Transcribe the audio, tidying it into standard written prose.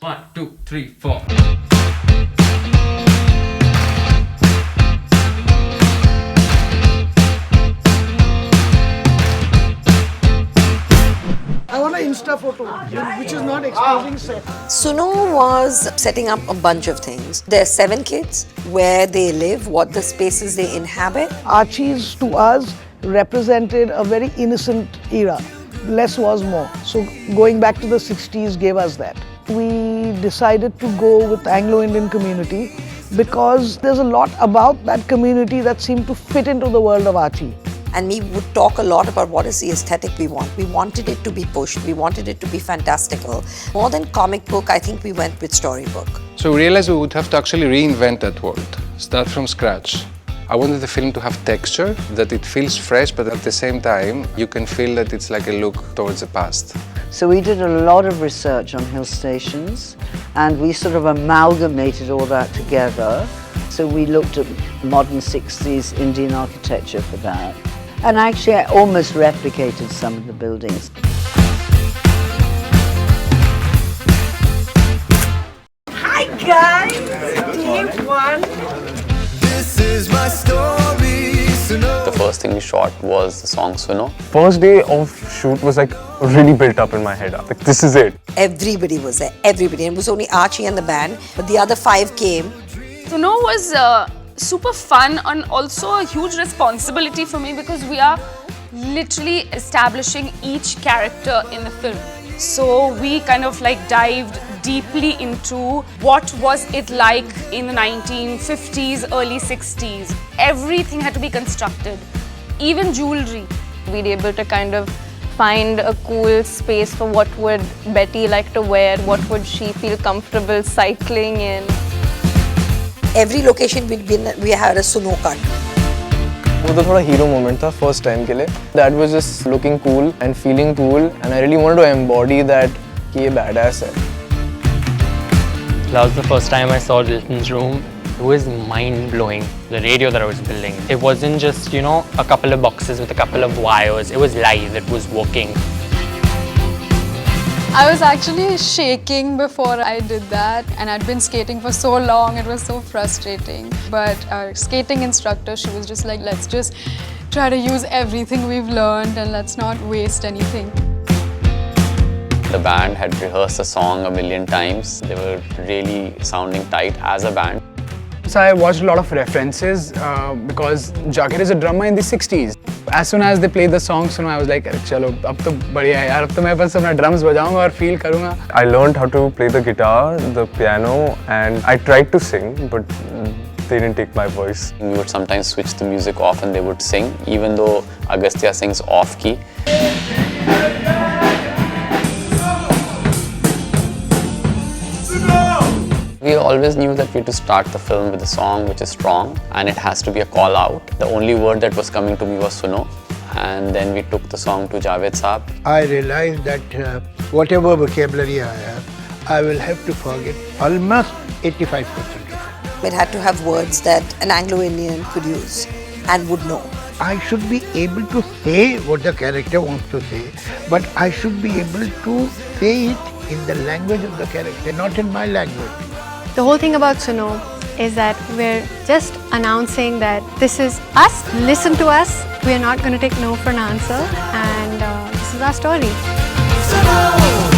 One, two, three, four. I want an Insta photo, which is not exposing set. Suno was setting up a bunch of things. There are 7 kids, where they live, what the spaces they inhabit. Archie's to us represented a very innocent era. Less was more. So going back to the 60s gave us that. We decided to go with Anglo-Indian community because there's a lot about that community that seemed to fit into the world of Archie. And we would talk a lot about what is the aesthetic we want. We wanted it to be pushed. We wanted it to be fantastical. More than comic book, I think we went with storybook. So we realized we would have to actually reinvent that world, start from scratch. I wanted the film to have texture, that it feels fresh, but at the same time, you can feel that it's like a look towards the past. So we did a lot of research on hill stations and we sort of amalgamated all that together. So we looked at modern 60s Indian architecture for that. And actually I almost replicated some of the buildings. Hi guys! Day 1. This is my story, Suno. The first thing we shot was the song Suno. First day of shoot was like really built up in my head. Like, this is it. Everybody was there, everybody. And it was only Archie and the band, but the other 5 came. Suno was super fun and also a huge responsibility for me because we are literally establishing each character in the film. So we kind of like dived deeply into what was it like in the 1950s, early 60s. Everything had to be constructed, even jewelry. We were able to kind of find a cool space for what would Betty like to wear, what would she feel comfortable cycling in. Every location we had a Suno cut. वो तो थोड़ा hero moment था first time के लिए. That was just looking cool and feeling cool, and I really wanted to embody that कि ये badass है. That was the first time I saw Dilton's room. It was mind-blowing, the radio that I was building. It wasn't just, you know, a couple of boxes with a couple of wires. It was live, it was working. I was actually shaking before I did that, and I'd been skating for so long, it was so frustrating. But our skating instructor, she was just like, let's just try to use everything we've learned and let's not waste anything. The band had rehearsed the song a million times. They were really sounding tight as a band. So I watched a lot of references because Jakir is a drummer in the 60s. As soon as they played the song, I was like, chalo, ab to badhiya hai yaar, ab to main bas apna drums bajaunga aur feel karunga. I learned how to play the guitar, the piano, and I tried to sing, but they didn't take my voice. We would sometimes switch the music off and they would sing, even though Agastya sings off key. We always knew that we had to start the film with a song which is strong and it has to be a call out. The only word that was coming to me was Suno, and then we took the song to Javed Saab. I realized that whatever vocabulary I have, I will have to forget almost 85% of it. It had to have words that an Anglo-Indian could use and would know. I should be able to say what the character wants to say, but I should be able to say it in the language of the character, not in my language. The whole thing about Suno is that we're just announcing that this is us, listen to us. We're not going to take no for an answer, and this is our story. Suno.